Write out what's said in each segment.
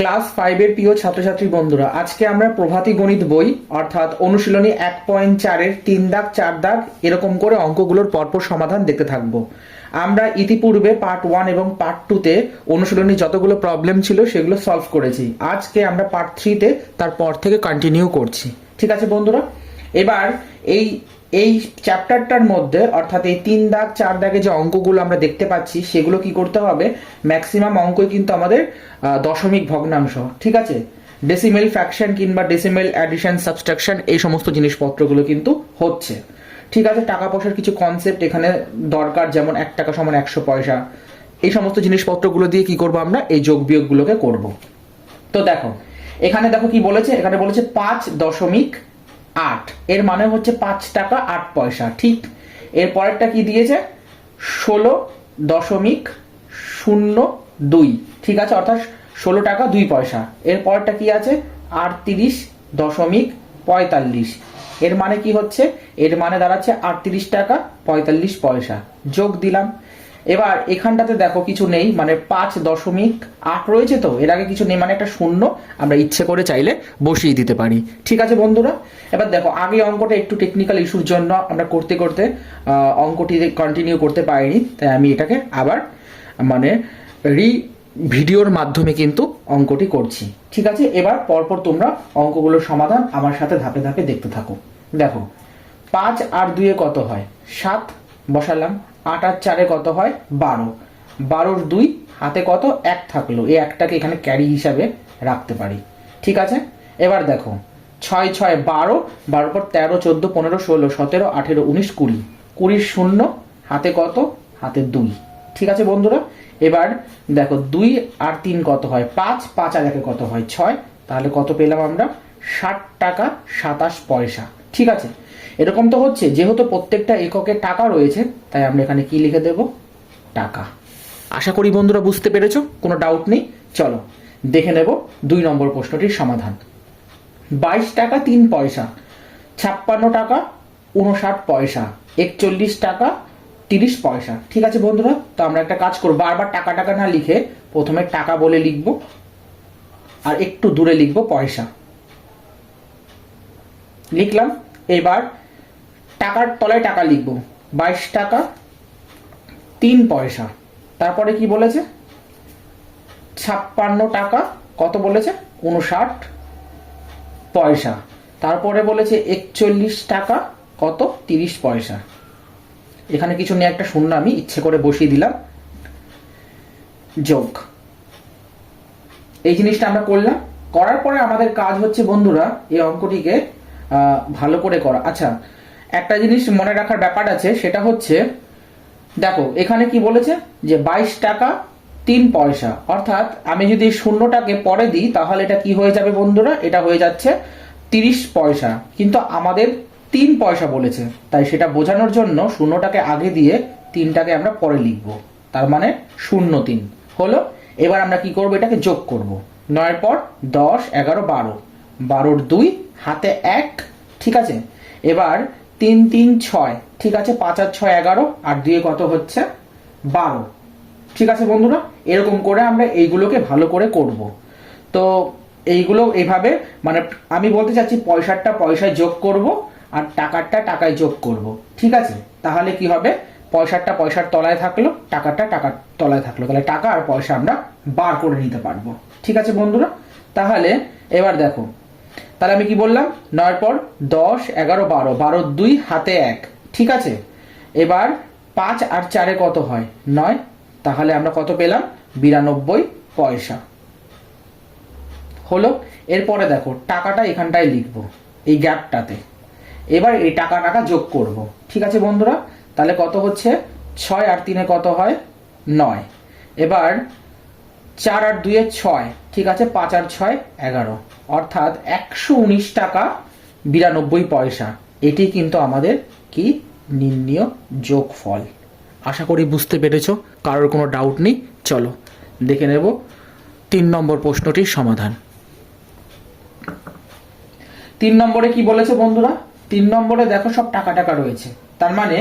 Class 5 এর প্রিয় ছাত্রছাত্রী বন্ধুরা, আজকে আমরা প্রভাতী গণিত বই অর্থাৎ অনুশীলনী 1.4 এর 3 দাগ 4 দাগ এরকম করে অঙ্কগুলোর পরপর সমাধান দেখতে থাকবো। আমরা ইতিপূর্বে পার্ট 1 এবং পার্ট 2 তে অনুশীলনী যতগুলো প্রবলেম ছিল সেগুলো সলভ করেছি। আজকে আমরা পার্ট 3 তে তারপর থেকে কন্টিনিউ করছি। ঠিক আছে বন্ধুরা, এবার এই চ্যাপ্টারটার মধ্যে অর্থাৎ এই 3 দাগ 4 দাগে যে অঙ্কগুলো আমরা দেখতে পাচ্ছি সেগুলো কি করতে হবে, ম্যাক্সিমাম অঙ্কই কিন্তু আমাদের দশমিক ভগ্নাংশ। ঠিক আছে, ডেসিমেল ফ্র্যাকশন কিংবা ডেসিমেল অ্যাডিশন সাবট্রাকশন এই সমস্ত জিনিসপত্রগুলো কিন্তু হচ্ছে। ঠিক আছে, টাকা পয়সার কিছু কনসেপ্ট এখানে দরকার, যেমন 1 টাকা সমান 100 পয়সা, এই সমস্ত জিনিসপত্রগুলো দিয়ে কি করব আমরা, এই যোগ বিয়োগগুলোকে করব। তো দেখো এখানে দেখো কি বলেছে, এখানে বলেছে 5.8, এর মানে হচ্ছে 5 টাকা 8 পয়সা। ঠিক, এর পরেরটা কি দিয়েছে, 16.02। ঠিক আছে, অর্থাৎ 16 টাকা 2 পয়সা। এর পরেরটা কি আছে, 38.45। এর মানে কি হচ্ছে, এর মানে দাঁড়াচ্ছে 38 টাকা 45 পয়সা। যোগ দিলাম। এবার এখানটাতে দেখো কিছু নেই, মানে 5.8 রয়েছে, তো এর আগে কিছু নেই, মানে একটা শূন্য আমরা ইচ্ছে করে চাইলে বসিয়ে দিতে পারি। ঠিক আছে বন্ধুরা, এবার দেখো আগে অঙ্কটা একটু টেকনিক্যাল ইস্যুর জন্য আমরা করতে করতে অঙ্কটি কন্টিনিউ করতে পারিনি, তাই আমি এটাকে আবার মানে ভিডিওর মাধ্যমে কিন্তু অঙ্কটি করছি। ঠিক আছে, এবার পরপর তোমরা অঙ্কগুলোর সমাধান আমার সাথে ধাপে ধাপে দেখতে থাকো। দেখো 5 আর 2 কত হয়, 7 বসালাম। 8 আর 4 কত হয়, 12। 12 আর 2 হাতে কত, 1 থাকলো, এই একটাকে এখানে ক্যারি হিসাবে রাখতে পারি। ঠিক আছে, এবার দেখো 6 6 12, 12 পর 13 14 15 16 17 18 19 20, 20 শূন্য হাতে কত, হাতে 2। ঠিক আছে বন্ধুরা, এবার দেখো 2 আর 3 কত হয়, 5, 5 আর 1 কত হয় 6, তাহলে কত পেলাম আমরা, 60 টাকা 27 পয়সা। ঠিক আছে, এরকম তো হচ্ছে, যেহেতু প্রত্যেকটা এককে টাকা রয়েছে তাই আমরা এখানে কি লিখে দেব, টাকা। আশা করি বন্ধুরা বুঝতে পেরেছো, কোনো ডাউট নেই। চলো দেখে নেব 2 নম্বর প্রশ্নটির সমাধান। 22 টাকা 3 পয়সা, 56 টাকা 59 পয়সা, 41 টাকা 30 পয়সা। ঠিক আছে বন্ধুরা, তো আমরা একটা কাজ করব, বারবার টাকা টাকা না লিখে প্রথমে টাকা বলে লিখব আর একটু দূরে লিখব পয়সা। লিখলাম। এবার টাকার তলায় টাকা লিখব, 22 টাকা 3 পয়সা। তারপরে কি বলেছে, 56 টাকা কত বলেছে, 59 পয়সা। তারপরে বলেছে 41 টাকা কত, 30 পয়সা। এখানে কিছু নিয়ে একটা শূন্য আমি ইচ্ছে করে বসিয়ে দিলাম। যোগ, এই জিনিসটা আমরা করলাম। করার পরে আমাদের কাজ হচ্ছে বন্ধুরা এই অঙ্কটিকে ভালো করে করা। আচ্ছা, একটা জিনিস মনে রাখার ব্যাপার আছে, সেটা হচ্ছে দেখো এখানে কি বলেছে যে 22 টাকা 3 পয়সা, অর্থাৎ আমি যদি শূন্যটাকে পরে দিই তাহলে এটা কি হয়ে যাবে বন্ধুরা, এটা হয়ে যাচ্ছে 30 পয়সা, কিন্তু আমাদের 3 পয়সা বলেছে, তাই সেটা বোঝানোর জন্য শূন্যটাকে আগে দিয়ে 3টাকে আমরা পরে লিখব, তার মানে 03 হলো। এবার আমরা কি করব, এটাকে যোগ করব। 9 পর 10 11 12, 12 2 হাতে 1। ঠিক আছে, এবার 3 3 6, ঠিক আছে, 5 আর 6 11 আর 2 কত হচ্ছে 12। ঠিক আছে বন্ধুরা, এরকম করে আমরা এইগুলোকে ভালো করে করব। তো এইগুলো এইভাবে, মানে আমি বলতে চাচ্ছি পয়সাটা পয়সায় যোগ করব আর টাকাটা টাকায় যোগ করব। ঠিক আছে, তাহলে কি হবে, পয়সাটা পয়সার তলায় থাকলো, টাকাটা টাকার তলায় থাকলো, তাহলে টাকা আর পয়সা আমরা বার করে নিতে পারবো। ঠিক আছে বন্ধুরা, তাহলে এবার দেখো, তাহলে আমি কি বললাম, 9 পর 10 11 12, 12 2 হাতে 1। ঠিক আছে, এবার 5 আর 4 কত হয়, 9, তাহলে আমরা কত পেলাম, 92 পয়সা হলো। এরপরে দেখো টাকাটা এখানটায় লিখবো এই গ্যাপটাতে, এবার এই টাকা টাকা যোগ করব। ঠিক আছে বন্ধুরা, তাহলে কত হচ্ছে, 6 আর 3 কত হয় 9, এবার 4 আর 2 6, ঠিক আছে, 5 আর 6 11, অর্থাৎ 119 টাকা 92 পয়সা। এটি কিন্তু আমাদের কি, নির্ণীয় যোগফল। আশা করি বুঝতে পেরেছো, কারোর কোনো ডাউট নেই। চলো দেখে নেব 3 নম্বর প্রশ্নটির সমাধান। 3 নম্বরে কি বলেছে বন্ধুরা, 3 নম্বরে দেখো সব টাকা টাকা রয়েছে, তার মানে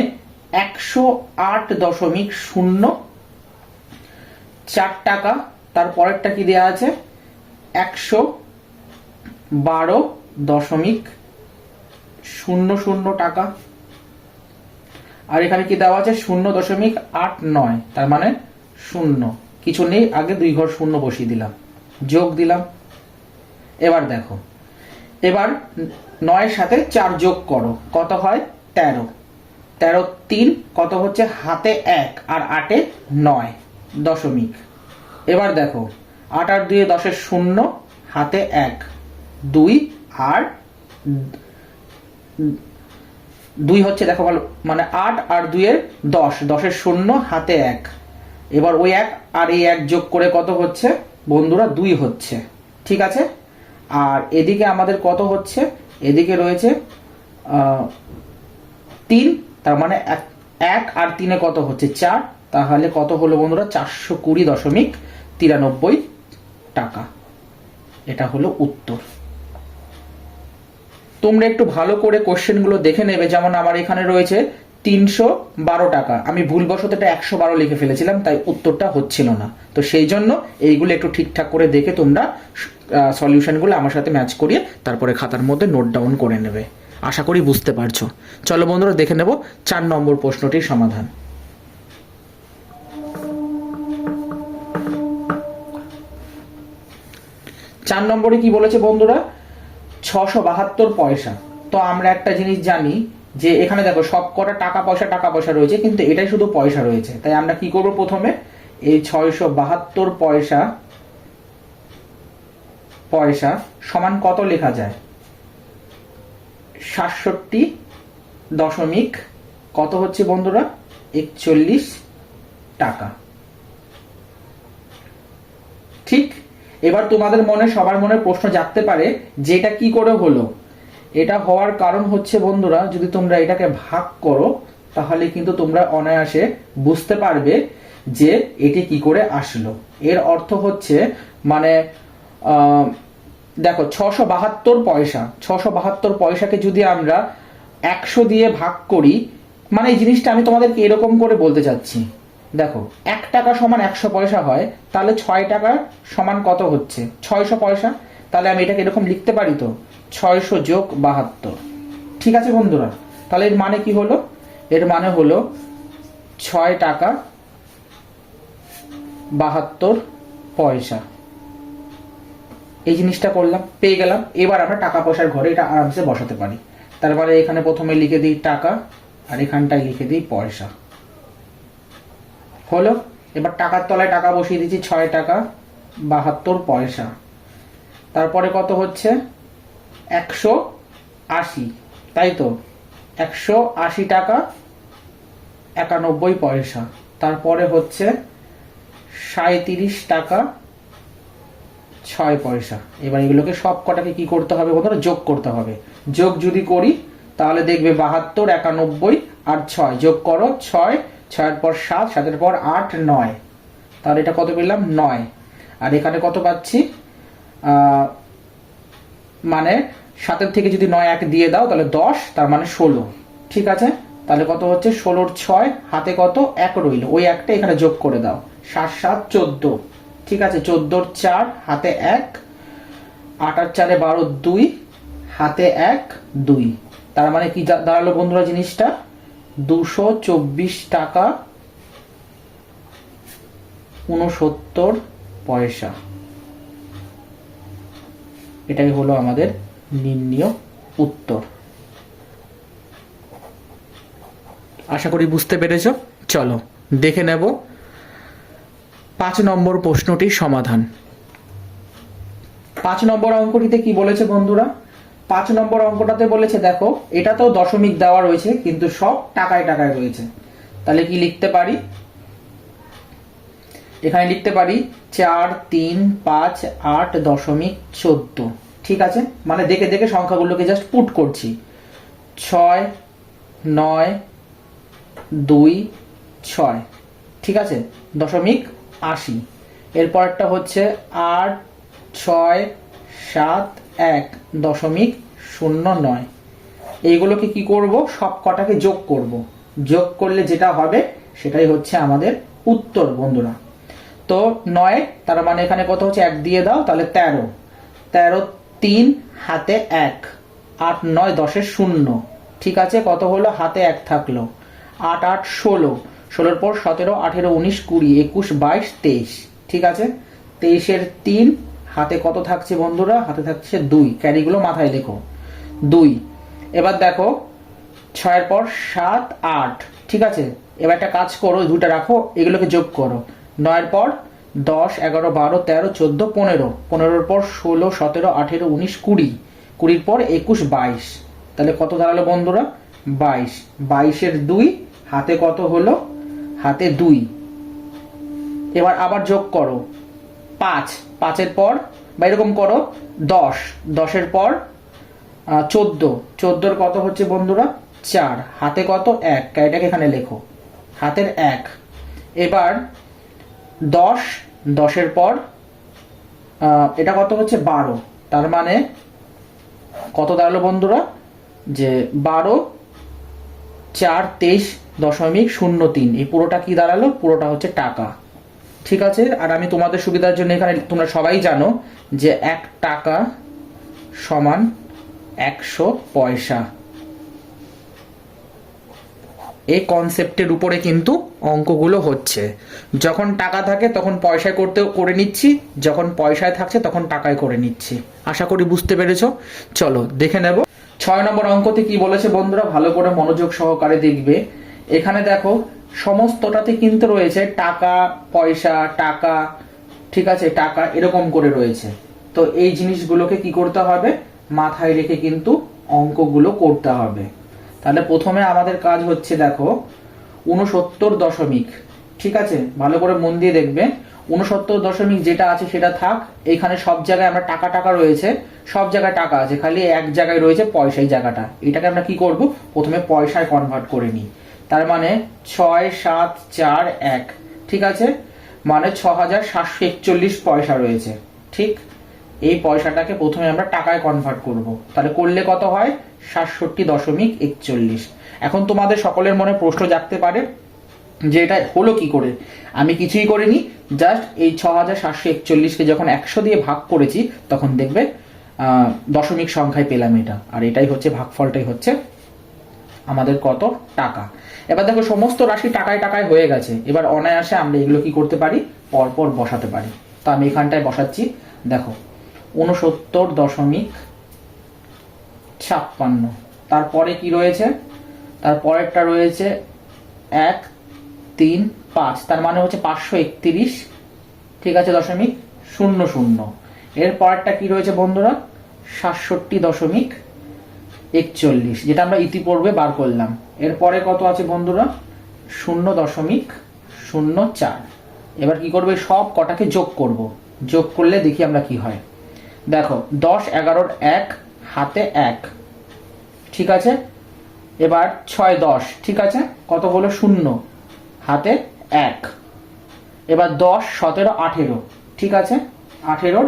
108.04 টাকা, তার পরেরটা কি দেয়া আছে 112.00 টাকা। আর এখানে কি দেওয়া আছে 0.89, তার মানে 0, কিছু নেই, আগে 2 ঘর শূন্য বসিয়ে দিলাম, যোগ দিলাম। এবার দেখো, এবার 9 সাথে 4 যোগ করো, কত হয় 13, 13 3 কত হচ্ছে হাতে 1 আর 8 9 দশমিক। এবার দেখো 8 আর 2 10 0, হাতে 1 2 আর 2 হচ্ছে, দেখো ভালো, মানে 8 আর 2 10, 10 0, হাতে 1। এবার ওই 1 আর এই 1 যোগ করে কত হচ্ছে বন্ধুরা 2 হচ্ছে, ঠিক আছে। আর এদিকে আমাদের কত হচ্ছে, এদিকে রয়েছে 3, তার মানে 1 আর 3 কত হচ্ছে 4, তাহলে কত হলো বন্ধুরা 420.93 টাকা। এটা হলো উত্তর। তোমরা একটু ভালো করে কোশ্চেনগুলো দেখে নেবে। যেমন আমার এখানে রয়েছে 312 টাকা, আমি ভুলবশত এটা 112 লিখে ফেলেছিলাম, তাই উত্তরটা হচ্ছিল না। তো সেই জন্য এইগুলো একটু ঠিকঠাক করে দেখে তোমরা সলিউশনগুলো আমার সাথে ম্যাচ করিয়ে তারপরে খাতার মধ্যে নোট ডাউন করে নেবে। আশা করি বুঝতে পারছো। চলো বন্ধুরা দেখে নেব 4 নম্বর প্রশ্নটির সমাধান। 4 নম্বরে কি বলেছে বন্ধুরা, 672 পয়সা। তো আমরা একটা জিনিস জানি যে এখানে দেখো সব কটা টাকা পয়সা রয়েছে, কিন্তু এটাই শুধু পয়সা রয়েছে। তাই আমরা কি করব, প্রথমে এই 672 পয়সা সমান কত লেখা যায়, 67 দশমিক কত হচ্ছে বন্ধুরা 41 টাকা। ঠিক। এবার তোমাদের মনে, সবার মনে প্রশ্ন জাগতে পারে যে এটা কি করে হলো। এটা হওয়ার কারণ হচ্ছে বন্ধুরা, যদি তোমরা এটাকে ভাগ করো তাহলে কিন্তু তোমরা অনায়াসে বুঝতে পারবে যে এটি কি করে আসলো। এর অর্থ হচ্ছে, মানে দেখো 672 পয়সা, 672 পয়সাকে যদি আমরা 100 দিয়ে ভাগ করি, মানে এই জিনিসটা আমি তোমাদেরকে এরকম করে বলতে চাচ্ছি। দেখো 1 টাকা সমান 100 পয়সা হয়, তাহলে 6 টাকা সমান কত হচ্ছে 600 পয়সা। তাহলে আমি এটাকে এরকম লিখতে পারি, তো 600 যোগ 72। ঠিক আছে বন্ধুরা, তাহলে এর মানে কি হলো, এর মানে হলো 6 টাকা 72 পয়সা। এই জিনিসটা করলাম, পেয়ে গেলাম। এবার আমরা টাকা পয়সার ঘরে এটা আরামসে বসাতে পারি। তারপরে এখানে প্রথমে লিখে দিই টাকা, আর এখানটায় লিখে দিই পয়সা। হলো। এবার টাকার তলায় টাকা বসিয়ে দিচ্ছি, 6 টাকা 72 পয়সা। তারপরে কত হচ্ছে 180, তাই তো 180 টাকা 91 পয়সা। তারপরে হচ্ছে 37 টাকা 6 পয়সা। এবার এগুলোকে সব কটাকে কি করতে হবে বন্ধুরা, যোগ করতে হবে। যোগ যদি করি তাহলে দেখবে 72, 91 আর 6 যোগ করো, 6, 6 পর 7, 7 পর 8, 9, তাহলে এটা কত পেলাম 9। আর এখানে কত পাচ্ছি, মানে 7 থেকে যদি 9 1 দিয়ে দাও তাহলে 10, তার মানে 16। ঠিক আছে, তাহলে কত হচ্ছে 16 6, হাতে কত 1 রইল, ওই একটা এখানে যোগ করে দাও, 7 7 14। ঠিক আছে, 14 4, হাতে 1, 8 আর 4 12, 2, হাতে 1 2। তার মানে কি দাঁড়ালো বন্ধুরা জিনিসটা 224 টাকা 69 পয়সা। এটাই হলো আমাদের নির্ণীয় উত্তর। আশা করি বুঝতে পেরেছ। চলো দেখে নেব 5 নম্বর প্রশ্নটির সমাধান। 5 নম্বর অঙ্কটিতে কি বলেছে বন্ধুরা, 5 নম্বর অঙ্কটাতে বলেছে, দেখো এটা তো দশমিক দেওয়া রয়েছে কিন্তু সব টাকায় টাকায় রয়েছে। তাহলে কি লিখতে পারি, এখানে লিখতে পারি 4 3 5 8.14। ঠিক আছে, মানে দেখে দেখে সংখ্যাগুলোকে জাস্ট পুট করছি, 6 9 2 6। ঠিক আছে, দশমিক 80। এরপরটা হচ্ছে 8 6 7 1.09। এইগুলোকে কি করব, সব কটাকে যোগ করব। যোগ করলে যেটা হবে সেটাই হচ্ছে আমাদের উত্তর বন্ধুরা। তো 9, তার মানে এখানে কত হচ্ছে 1 দিয়ে দাও, তাহলে 13, 13 3 হাতে 1, 8 9 10 0, ঠিক আছে, কত হলো হাতে 1 থাকলো, 8 8 16, 16 পর 17 18 19 20 21 22 23, ঠিক আছে, 23 3 হাতে কত থাকছে বন্ধুরা, হাতে থাকছে 2, ক্যারিগুলো মাথায় লেখো 2। এবার দেখো 6 পর 7 8, ঠিক আছে, এবার একটা কাজ করো, দুটো রাখো, এগুলোকে যোগ করো, 9 পর 10 11 12 13 14 15, 15 পর 16 17 18 19 20, 20 পর 21 22, তাহলে কত দাঁড়ালো বন্ধুরা 22, 22 2 হাতে কত হলো, হাতে 2। এবার আবার যোগ করো 5, 5 পর বা এরকম করো 10, 10 পর 14, 14 কত হচ্ছে বন্ধুরা 4, হাতে কত 1, এটাকে এখানে লেখো হাতের 1। এবার 10, 10 পর এটা কত হচ্ছে 12, তার মানে কত দাঁড়ালো বন্ধুরা, যে 12 4 23.03, এই পুরোটা কি দাঁড়ালো, পুরোটা হচ্ছে টাকা, ঠিক আছে। আর আমি তোমাদের সুবিধার জন্য এখানে, তোমরা সবাই জানো যে 1 টাকা সমান 100 পয়সা, এই কনসেপ্টের উপরে কিন্তু অঙ্কগুলো হচ্ছে। যখন টাকা থাকে তখন পয়সায় করে নিচ্ছি, যখন পয়সায় থাকছে তখন টাকায় করে নিচ্ছি। আশা করি বুঝতে পেরেছো। চলো দেখে নেব 6 নম্বর অঙ্কতে কি বলেছে বন্ধুরা, ভালো করে মনোযোগ সহকারে দেখবে। এখানে দেখো সমস্তটাতে কিন্তু রয়েছে টাকা পয়সা, টাকা, ঠিক আছে, টাকা এরকম করে রয়েছে। তো এই জিনিসগুলোকে কি করতে হবে, মাথায় রেখে কিন্তু অঙ্কগুলো করতে হবে। তাহলে প্রথমে আমাদের কাজ হচ্ছে দেখো 69 দশমিক, ঠিক আছে, ভালো করে মন দিয়ে দেখবে। 69 দশমিক যেটা আছে সেটা থাক, এখানে সব জায়গায় আমরা টাকা টাকা রয়েছে, সব জায়গায় টাকা আছে, খালি এক জায়গায় রয়েছে পয়সা, এই জায়গাটা, এটাকে আমরা কি করব, প্রথমে পয়সায় কনভার্ট করে নিই। তার মানে 6 7 4 1, ঠিক আছে, মানে 6741 পয়সা রয়েছে, ঠিক। এই পয়সাটাকে প্রথমে আমরা টাকায় কনভার্ট করব, তাহলে করলে কত হয় 67.41। এখন তোমাদের সকলের মনে প্রশ্ন জাগতে পারে যে এটা হলো কি করে, আমি কিছুই করিনি, জাস্ট এই 6741কে যখন 100 দিয়ে ভাগ করেছি তখন দেখবে দশমিক সংখ্যায় পেলাম এটা, আর এটাই হচ্ছে ভাগফলটাই হচ্ছে আমাদের কত টাকা। এবার দেখো সমস্ত রাশি টাকায় টাকায় হয়ে গেছে, এবার অনায়াসে আমরা এগুলো কি করতে পারি, পরপর বসাতে পারি। তো আমি এখানটায় বসাচ্ছি, দেখো 69.56, তারপরে কি রয়েছে, তারপরেরটা রয়েছে 1 3 5, তার মানে হচ্ছে 531, ঠিক আছে, 0.00। এর পরেরটা কি রয়েছে বন্ধুরা 67.41, যেটা আমরা ইতিপূর্বে বার করলাম। এরপরে কত আছে বন্ধুরা 0.04। এবার কি করবে, সব কটাকে যোগ করব, যোগ করলে দেখি আমরা কি হয়। দেখো 10 11 1 হাতে 1, ঠিক আছে, এবার 6 10, ঠিক আছে, কত হলো 0 হাতে 1, এবার 10 17 18, ঠিক আছে, 18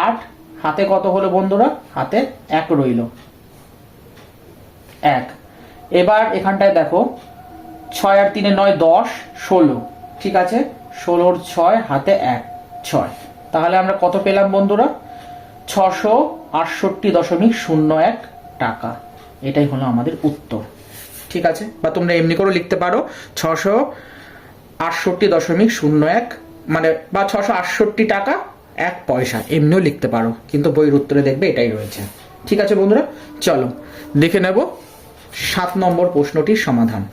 8 হাতে কত হলো বন্ধুরা, হাতে 1 রইল 1। এবার এখানটায় দেখো 6 আর 3 9 10 16, ঠিক আছে, 16 6 হাতে 1 6, তাহলে আমরা কত পেলাম বন্ধুরা 668.01 টাকা। এটাই হলো আমাদের উত্তর, ঠিক আছে, বা তোমরা এমনি করে লিখতে পারো 668.01, মানে বা 668 টাকা 1 পয়সা, এমনিও লিখতে পারো, কিন্তু বইয়ের উত্তরে দেখবে এটাই রয়েছে। ঠিক আছে বন্ধুরা, চলো দেখে নেব 7 নম্বর প্রশ্নটির সমাধান।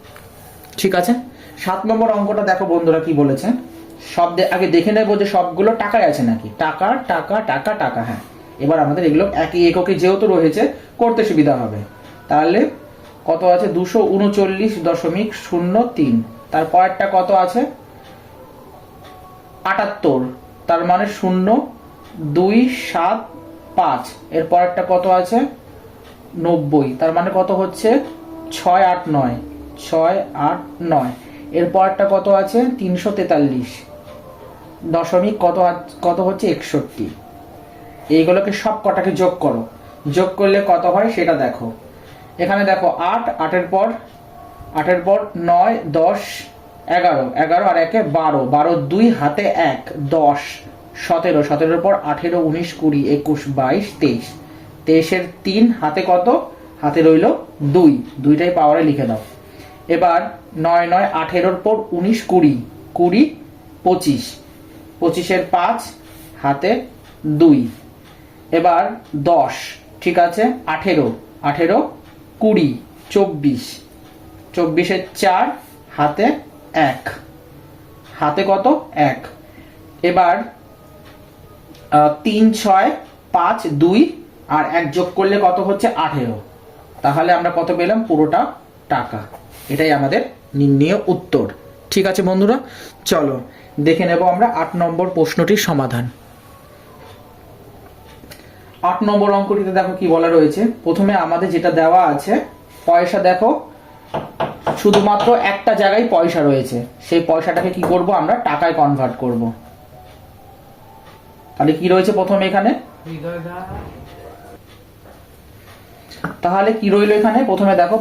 ঠিক আছে, 7 নম্বর অঙ্কটা দেখো বন্ধুরা কি বলেছে, আগে দেখে নেবো যে সবগুলো টাকায় আছে নাকি, টাকা টাকা টাকা টাকা, হ্যাঁ। এবার আমাদের এগুলো একই এককে যেহেতু রয়েছে করতে সুবিধা হবে। তাহলে কত আছে 239.03, তারপরেরটা কত আছে 78, তার মানে 0.275, এর পরেরটা কত আছে 90, তার মানে কত হচ্ছে 689 689, এর পরেরটা কত আছে 343 দশমিক কত হচ্ছে 61। এইগুলোকে সব কটাকে যোগ করো, যোগ করলে কত হয় সেটা দেখো। এখানে দেখো 8 8 এর পর 9 10 11, 11 আর 1 12, 12 2 হাতে 1 10, 17, 17 পর 18 19 20 21 22 23, 23 এর 3 হাতে কত, হাতে রইল 2, দুইটাই পাওয়ারে লিখে দাও। এবার 9 9 18 পর 19 20 20 25, 25 এর 5 হাতে 2, এবার 10, ঠিক আছে, 18 18 20 24, 24 এর 4 হাতে 1, হাতে কত 1, এবার 3 6 5 2 আর 1 যোগ করলে কত হচ্ছে 18, তাহলে আমরা কত পেলাম, পুরোটা টাকা। এটাই আমাদের নির্ণয় উত্তর। ঠিক আছে বন্ধুরা, চলো দেখে নেব আমরা 8 নম্বর প্রশ্নটির সমাধান। 8 নম্বর অঙ্কটিতে দেখো কি বলা রয়েছে। প্রথমে আমাদের যেটা দেওয়া আছে পয়সা, দেখো শুধুমাত্র একটা জায়গায় পয়সা রয়েছে, সেই পয়সাটাকে কি করব আমরা, টাকায় কনভার্ট করব। তাহলে কি রয়েছে প্রথমে এখানে, তাহলে কি রইল এখানে, প্রথমে দেখো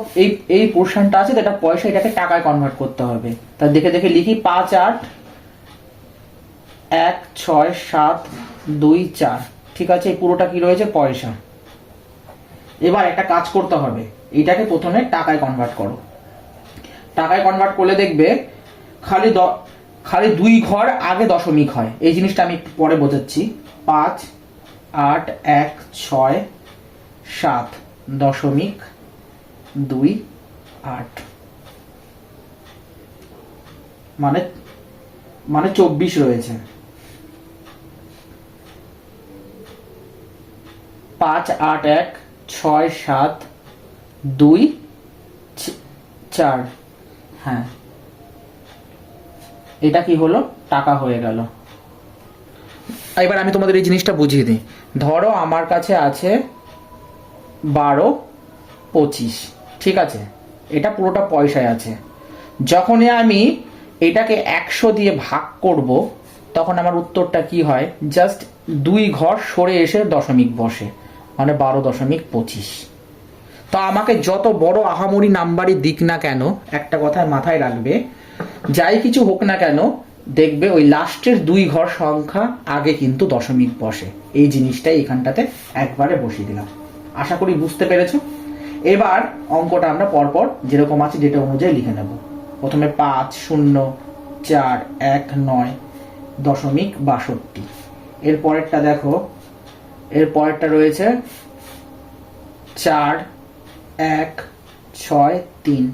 এই পোরশনটা আছে, এটা পয়সা, এটাকে টাকায় কনভার্ট করতে হবে। তা দেখে দেখে লিখি, 5 8 1 6 7 2 4, ঠিক আছে, এই পুরোটা কি রয়েছে, পয়সা। এবার একটা কাজ করতে হবে, এটাকে প্রথমে টাকায় কনভার্ট করো। টাকায় কনভার্ট করলে দেখবে খালি 2 ঘর আগে দশমিক হয়, এই জিনিসটা আমি একটু পরে বোঝাচ্ছি। 5 8 1 6 7 দশমিক 2 8, মানে 24 রয়েছে। 5 8 1 6 7 2 4, হ্যাঁ এটা কি হলো, টাকা হয়ে গেল। এবার আমি তোমাদের এই জিনিসটা বুঝিয়ে দিই। ধরো আমার কাছে আছে 12 25, ঠিক আছে, এটা পুরোটা পয়সায় আছে। যখনই আমি এটাকে 100 দিয়ে ভাগ করব, তখন আমার উত্তরটা কি হয়, জাস্ট 2 ঘর সরে এসে দশমিক বসে, মানে 12.25। তো আমাকে যত বড় আহামরি নাম্বারই দিক না কেন, একটা কথায় মাথায় রাখবে, যাই কিছু হোক না কেন, দেখবে ওই লাস্টের 2 ঘর সংখ্যা আগে কিন্তু দশমিক বসে। এই জিনিসটাই এখানটাতে একবারে বসিয়ে দিলাম। আশা করি বুঝতে পেরেছো। এবার অঙ্কটা আমরা পরপর যেরকম আছে যেটা অনুযায়ী লিখে নেব। প্রথমে 5 0 4 1 9 দশমিক 62, এর পরেরটা দেখো, এর পরেরটা রয়েছে 4 1 6 3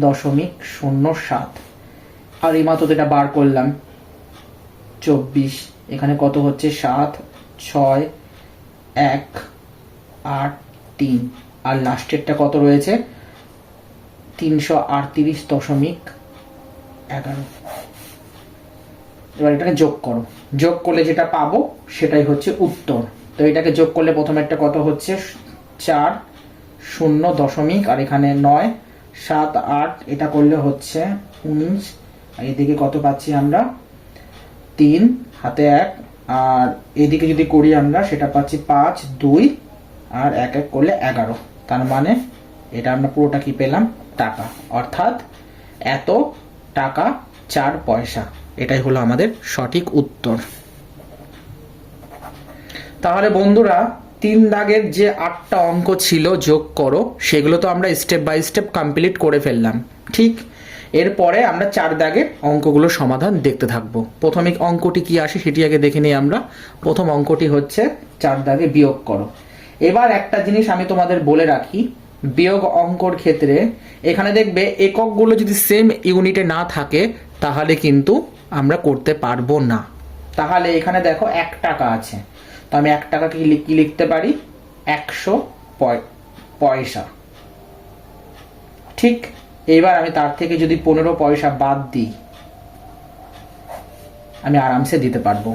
দশমিক 07, আর এই মাত্র এটা বার করলাম 24, এখানে কত হচ্ছে 7 6 1 8 3, আর লাস্টেরটা কত রয়েছে 338.11। এবার এটাকে যোগ করো, যোগ করলে যেটা পাবো সেটাই হচ্ছে উত্তর। তো এটাকে যোগ করলে প্রথমেরটা কত হচ্ছে 4 0 দশমিক, আর এখানে 9 7 8, এটা করলে হচ্ছে 19, আর এদিকে কত পাচ্ছি আমরা 3 হাতে 1, আর এদিকে যদি করি আমরা সেটা পাচ্ছি 5 2, আর 1 1 করলে 11। তার মানে এটা আমরা পুরোটা কি পেলাম, টাকা, অর্থাৎ এত টাকা 4 পয়সা। এটাই হলো আমাদের সঠিক উত্তর। তাহলে বন্ধুরা 3 দাগের যে 8টা অঙ্ক ছিল যোগ করো, সেগুলো তো আমরা স্টেপ বাই স্টেপ কমপ্লিট করে ফেললাম। ঠিক এরপরে আমরা 4 দাগের অঙ্কগুলোর সমাধান দেখতে থাকবো। প্রথমে অঙ্কটি কি আসে সেটি আগে দেখে নিই আমরা। প্রথম অঙ্কটি হচ্ছে 4 দাগে বিয়োগ করো। এবার একটা জিনিস আমি তোমাদের বলে রাখি, বিয়োগ অঙ্কর ক্ষেত্রে এখানে দেখবে এককগুলো যদি সেম ইউনিটে না থাকে তাহলে কিন্তু আমরা করতে পারবো না। তাহলে এখানে দেখো 1 টাকা আছে, তো আমি 1 টাকা কি লিখতে পারি, 100 পয়সা। ঠিক, এবার আমি তার থেকে যদি 15 পয়সা বাদ দিই, আমি আরামসে দিতে পারবো।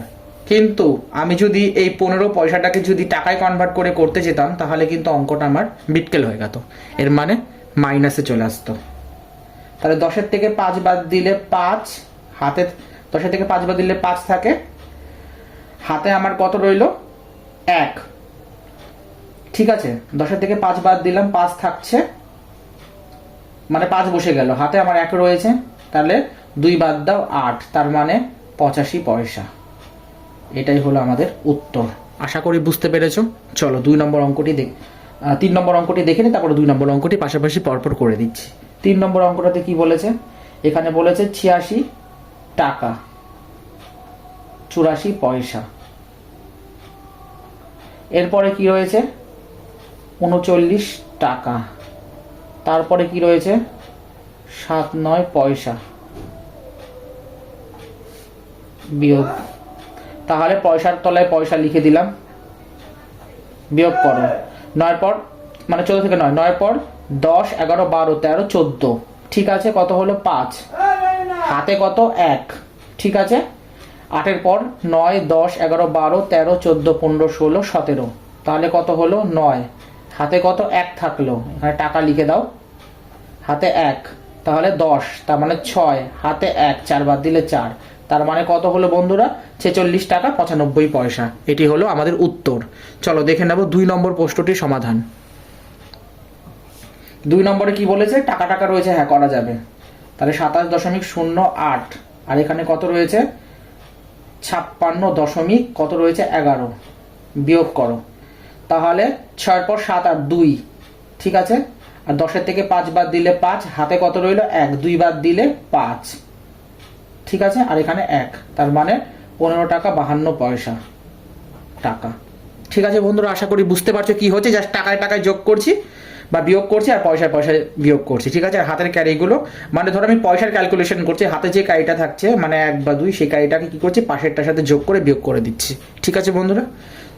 কিন্তু আমি যদি এই 15 পয়সাটাকে যদি টাকায় কনভার্ট করে করতে যেতাম, তাহলে কিন্তু অঙ্কটা আমার বিটকেল হয়ে যেত, এর মানে মাইনাসে চলে আসতো। তাহলে 10 থেকে 5 বাদ দিলে 5, হাতে 10 থেকে 5 বাদ দিলে 5 থাকে, হাতে আমার কত রইলো 1, ঠিক আছে। 10 থেকে 5 বাদ দিলাম, 5 থাকছে, মানে 5 বসে গেল, হাতে আমার 1 রয়েছে। তাহলে 2 বাদ দাও 8, তার মানে 85 পয়সা। এটাই হলো আমাদের উত্তর। আশা করি বুঝতে পেরেছো। চলো 2 নম্বর অঙ্কটি 3 নম্বর অঙ্কটি দেখে নিই, তারপরে 2 নম্বর অঙ্কটি পাশাপাশি পরপর করে দিচ্ছি। 3 নম্বর অঙ্কটাতে কি বলেছে, এখানে বলেছে 86 টাকা 84 পয়সা। এরপরে কি রয়েছে 39 টাকা, তারপরে কি রয়েছে 79 পয়সা বিয়োগ, তাহলে পয়সার তলায় পয়সা লিখে দিলাম, বিয়োগ করো 9 পর মানে 14 থেকে 9, 9 পর 10 11 12 13 14, ঠিক আছে, কত হলো 5, হাতে কত 1, ঠিক আছে। 8 পর 9 10 11 12 13 14 15 16 17, তাহলে কত হলো 9, হাতে কত 1 থাকলো, এখানে টাকা লিখে দাও, হাতে 1, তাহলে 10, তার মানে 6, হাতে 1, 4 বাদ দিলে 4, তার মানে কত হলো বন্ধুরা 46 টাকা 95 পয়সা। এটি হলো আমাদের উত্তর। চলো দেখে নেব 2 নম্বর প্রশ্নটির সমাধান। 2 নম্বরে কি বলেছে, টাকা টাকা রয়েছে, হ্যাঁ করা যাবে, তাহলে 27.08, আর এখানে কত রয়েছে 56 কত রয়েছে 11, বিয়োগ করো, তাহলে 6 পর 7 আর 2, ঠিক আছে, আর 10 থেকে 5 বাদ দিলে 5, হাতে কত রইল 1, 2 বাদ দিলে 5, ঠিক আছে, আর এখানে 1, তার মানে 15 টাকা 52 পয়সা টাকা। ঠিক আছে বন্ধুরা, আশা করি বুঝতে পারছো কি হচ্ছে, জাস্ট টাকায় টাকায় যোগ করছি বা বিয়োগ করছি আর পয়সায় পয়সায় বিয়োগ করছি, ঠিক আছে। আর হাতের ক্যারিগুলো মানে ধরো আমি পয়সার ক্যালকুলেশন করছি, হাতে যে ক্যারিটা থাকছে মানে 1 বা 2, সেই ক্যারিটাকে কি করছি পাশেরটার সাথে যোগ করে বিয়োগ করে দিচ্ছি, ঠিক আছে বন্ধুরা।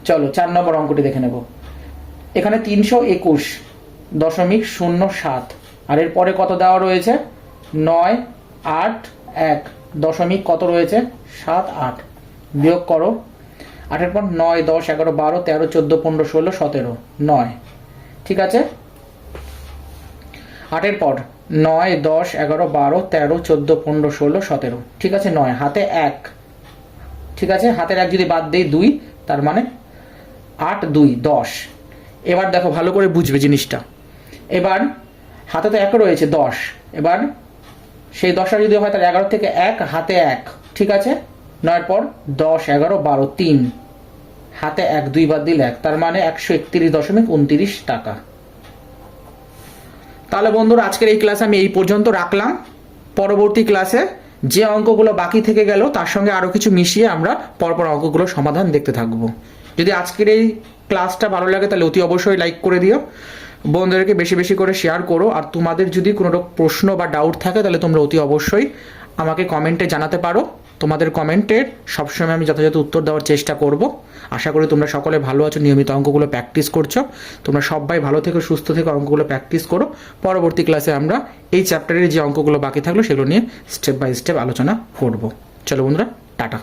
চলো 4 নম্বর অঙ্কটি দেখে নেব। এখানে 321.07, আর এর পরে কত দেওয়া রয়েছে 9 8 1 দশমিক কত রয়েছে 7 8, বিয়োগ করো, 8 পর 9 10 11 12 13 14 15 16 17 9, ঠিক আছে। 8 পর 9 10 11 12 13 14 15 16 17, ঠিক আছে, 9, হাতে 1, ঠিক আছে, হাতের 1 যদি বাদ দেই 2, তার মানে 8 2 10। এবার দেখো ভালো করে বুঝবে জিনিসটা, এবার হাতে তো 1 রয়েছে 10, এবার সেই 10টা যদি হয় তাহলে 11 থেকে 1, হাতে 1, ঠিক আছে, 9 পর 10 11 12 3, হাতে 1 2 বাদ দিলে 1, তার মানে 131.29 টাকা। তাহলে বন্ধুরা আজকের এই ক্লাসে আমি এই পর্যন্ত রাখলাম। পরবর্তী ক্লাসে যে অঙ্কগুলো বাকি থেকে গেল তার সঙ্গে আরও কিছু মিশিয়ে আমরা পরপর অঙ্কগুলোর সমাধান দেখতে থাকবো। যদি আজকের এই ক্লাসটা ভালো লাগে তাহলে অতি অবশ্যই লাইক করে দিও, বন্ধুদেরকে বেশি বেশি করে শেয়ার করো, আর তোমাদের যদি কোনো প্রশ্ন বা ডাউট থাকে তাহলে তোমরা অতি অবশ্যই আমাকে কমেন্টে জানাতে পারো। তোমাদের কমেন্টের সবসময় আমি যথাযথ উত্তর দেওয়ার চেষ্টা করব। আশা করি তোমরা সকলে ভালো আছো, নিয়মিত অঙ্কগুলো প্র্যাকটিস করছো। তোমরা সবাই ভালো থেকো, সুস্থ থেকো, অঙ্কগুলো প্র্যাকটিস করো। পরবর্তী ক্লাসে আমরা এই চ্যাপ্টারের যে অঙ্কগুলো বাকি থাকলো সেগুলো নিয়ে স্টেপ বাই স্টেপ আলোচনা করব। চলো বন্ধুরা, টাটা।